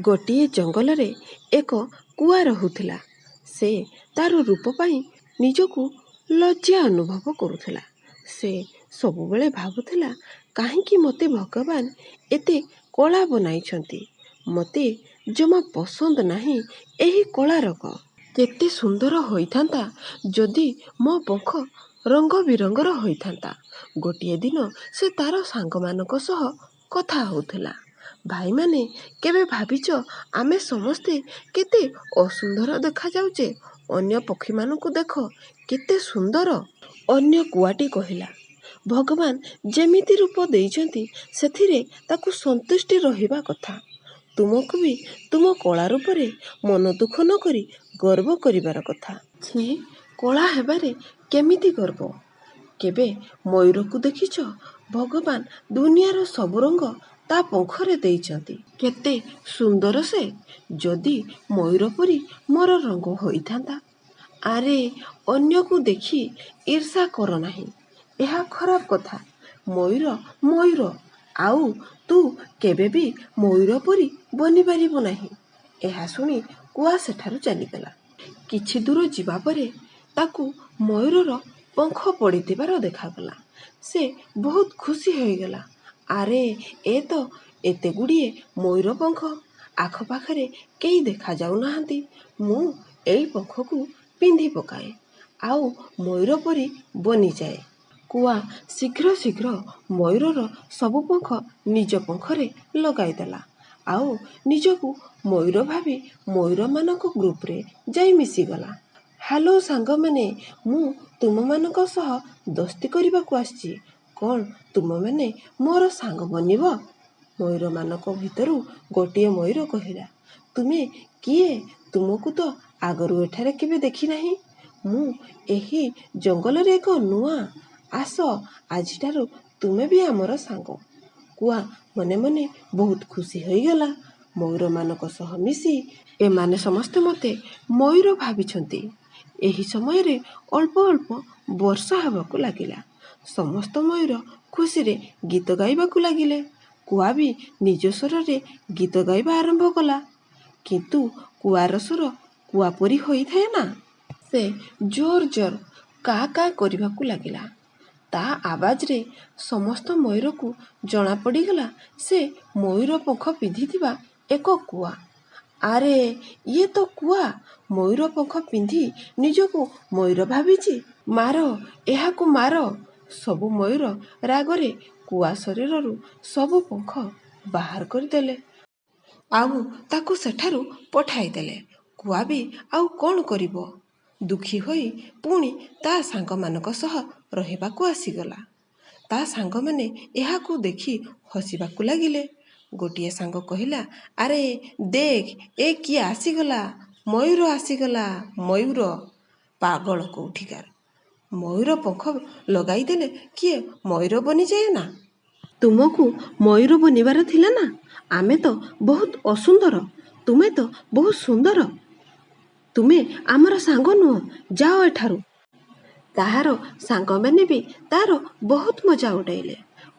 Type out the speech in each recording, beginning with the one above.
ଗୋଟିଏ ଜଙ୍ଗଲରେ ଏକ କୁଆ ରହୁଥିଲା। ସେ ତାର ରୂପ ପାଇଁ ନିଜକୁ ଲଜ୍ଜା ଅନୁଭବ କରୁଥିଲା। ସେ ସବୁବେଳେ ଭାବୁଥିଲା, କାହିଁକି ମୋତେ ଭଗବାନ ଏତେ କଳା ବନାଇଛନ୍ତି? ମୋତେ ଜମା ପସନ୍ଦ ନାହିଁ ଏହି କଳା ରଙ୍ଗ। କେତେ ସୁନ୍ଦର ହୋଇଥାନ୍ତା ଯଦି ମୋ ପଙ୍ଖ ରଙ୍ଗ ବିରଙ୍ଗର ହୋଇଥାନ୍ତା। ଗୋଟିଏ ଦିନ ସେ ତାର ସାଙ୍ଗମାନଙ୍କ ସହ କଥା ହେଉଥିଲା। ଭାଇମାନେ, କେବେ ଭାବିଛ ଆମେ ସମସ୍ତେ କେତେ ଅସୁନ୍ଦର ଦେଖାଯାଉଛେ? ଅନ୍ୟ ପକ୍ଷୀମାନଙ୍କୁ ଦେଖ, କେତେ ସୁନ୍ଦର। ଅନ୍ୟ କୁଆଟି କହିଲା, ଭଗବାନ ଯେମିତି ରୂପ ଦେଇଛନ୍ତି ସେଥିରେ ତାକୁ ସନ୍ତୁଷ୍ଟି ରହିବା କଥା। ତୁମକୁ ବି ତୁମ କଳା ରୂପରେ ମନ ଦୁଃଖ ନ କରି ଗର୍ବ କରିବାର କଥା। ଛି, କଳା ହେବାରେ କେମିତି ଗର୍ବ? କେବେ ମୟୂରକୁ ଦେଖିଛ? ଭଗବାନ ଦୁନିଆର ସବୁ ରଙ୍ଗ ତା ପଙ୍ଖରେ ଦେଇଛନ୍ତି। କେତେ ସୁନ୍ଦର ସେ। ଯଦି ମୟୂର ପରି ମୋର ରଙ୍ଗ ହୋଇଥାନ୍ତା। ଆରେ, ଅନ୍ୟକୁ ଦେଖି ଈର୍ଷା କର ନାହିଁ, ଏହା ଖରାପ କଥା। ମୟୂର ମୟୂର, ଆଉ ତୁ କେବେ ବି ମୟୂର ପରି ବନିପାରିବୁ ନାହିଁ। ଏହା ଶୁଣି କୁଆ ସେଠାରୁ ଚାଲିଗଲା। କିଛି ଦୂର ଯିବା ପରେ ତାକୁ ମୟୂରର ପଙ୍ଖ ପଡ଼ିଥିବାର ଦେଖାଗଲା। ସେ ବହୁତ ଖୁସି ହୋଇଗଲା। ଆରେ, ଏ ତ ଏତେ ଗୁଡ଼ିଏ ମୟୂର ପଙ୍ଖ। ଆଖପାଖରେ କେହି ଦେଖାଯାଉନାହାନ୍ତି। ମୁଁ ଏଇ ପଙ୍ଖକୁ ପିନ୍ଧି ପକାଏ, ଆଉ ମୟୂର ପରି ବନିଯାଏ। କୁଆ ଶୀଘ୍ର ଶୀଘ୍ର ମୟୂରର ସବୁ ପଙ୍ଖ ନିଜ ପଙ୍ଖରେ ଲଗାଇଦେଲା, ଆଉ ନିଜକୁ ମୟୂର ଭାବି ମୟୂରମାନଙ୍କ ଗ୍ରୁପରେ ଯାଇ ମିଶିଗଲା। ହ୍ୟାଲୋ ସାଙ୍ଗମାନେ, ମୁଁ ତୁମମାନଙ୍କ ସହ ଦୋସ୍ତି କରିବାକୁ ଆସିଛି। କ'ଣ ତୁମେମାନେ ମୋର ସାଙ୍ଗ ବନିବ? ମୟୂରମାନଙ୍କ ଭିତରୁ ଗୋଟିଏ ମୟୂର କହିଲା, ତୁମେ କିଏ? ତୁମକୁ ତ ଆଗରୁ ଏଠାରେ କେବେ ଦେଖିନାହିଁ। ମୁଁ ଏହି ଜଙ୍ଗଲରେ ଏକ ନୂଆ। ଆସ, ଆଜିଠାରୁ ତୁମେ ବି ଆମର ସାଙ୍ଗ। କୁଆ ମନେ ମନେ ବହୁତ ଖୁସି ହୋଇଗଲା। ମୟୂରମାନଙ୍କ ସହ ମିଶି ଏମାନେ ସମସ୍ତେ ମୋତେ ମୟୂର ଭାବିଛନ୍ତି। ଏହି ସମୟରେ ଅଳ୍ପ ଅଳ୍ପ ବର୍ଷା ହେବାକୁ ଲାଗିଲା। ସମସ୍ତ ମୟୂର ଖୁସିରେ ଗୀତ ଗାଇବାକୁ ଲାଗିଲେ। କୁଆ ବି ନିଜ ସ୍ୱରରେ ଗୀତ ଗାଇବା ଆରମ୍ଭ କଲା। କିନ୍ତୁ କୁଆର ସ୍ୱର କୁଆ ପରି ହୋଇଥାଏ ନା। ସେ ଜୋର ଜୋର କା କା କରିବାକୁ ଲାଗିଲା। ତା ଆବାଜରେ ସମସ୍ତ ମୟୂରକୁ ଜଣାପଡ଼ିଗଲା ସେ ମୟୂର ପଙ୍ଖ ପିନ୍ଧିଥିବା ଏକ କୁଆ। ଆରେ, ଇଏ ତ କୁଆ ମୟୂର ପଙ୍ଖ ପିନ୍ଧି ନିଜକୁ ମୟୂର ଭାବିଛି। ମାର, ଏହାକୁ ମାର। ସବୁ ମୟୂର ରାଗରେ କୁଆ ଶରୀରରୁ ସବୁ ପଙ୍ଖ ବାହାର କରିଦେଲେ, ଆଉ ତାକୁ ସେଠାରୁ ପଠାଇଦେଲେ। କୁଆ ବି ଆଉ କ'ଣ କରିବ? ଦୁଃଖୀ ହୋଇ ପୁଣି ତା ସାଙ୍ଗମାନଙ୍କ ସହ ରହିବାକୁ ଆସିଗଲା। ତା ସାଙ୍ଗମାନେ ଏହାକୁ ଦେଖି ହସିବାକୁ ଲାଗିଲେ। ଗୋଟିଏ ସାଙ୍ଗ କହିଲା, ଆରେ ଦେଖ, ଏ କିଏ ଆସିଗଲା? ମୟୂର ଆସିଗଲା। ମୟୂର ପାଗଳ କୋଉଠିକାର। ମୟୂର ପଙ୍ଖ ଲଗାଇଦେଲେ କିଏ ମୟୂର ବନିଯାଏ ନା? ତୁମକୁ ମୟୂର ବନିବାର ଥିଲା ନା? ଆମେ ତ ବହୁତ ଅସୁନ୍ଦର, ତୁମେ ତ ବହୁତ ସୁନ୍ଦର। ତୁମେ ଆମର ସାଙ୍ଗ ନୁହଁ, ଯାଅ ଏଠାରୁ। ତାହାର ସାଙ୍ଗମାନେ ବି ତାର ବହୁତ ମଜା ଉଡ଼ାଇଲେ।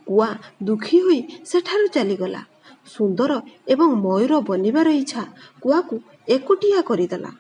କୁଆ ଦୁଃଖୀ ହୋଇ ସେଠାରୁ ଚାଲିଗଲା। ସୁନ୍ଦର ଏବଂ ମୟୂର ବନିବାର ଇଚ୍ଛା କୁଆକୁ ଏକୁଟିଆ କରିଦେଲା।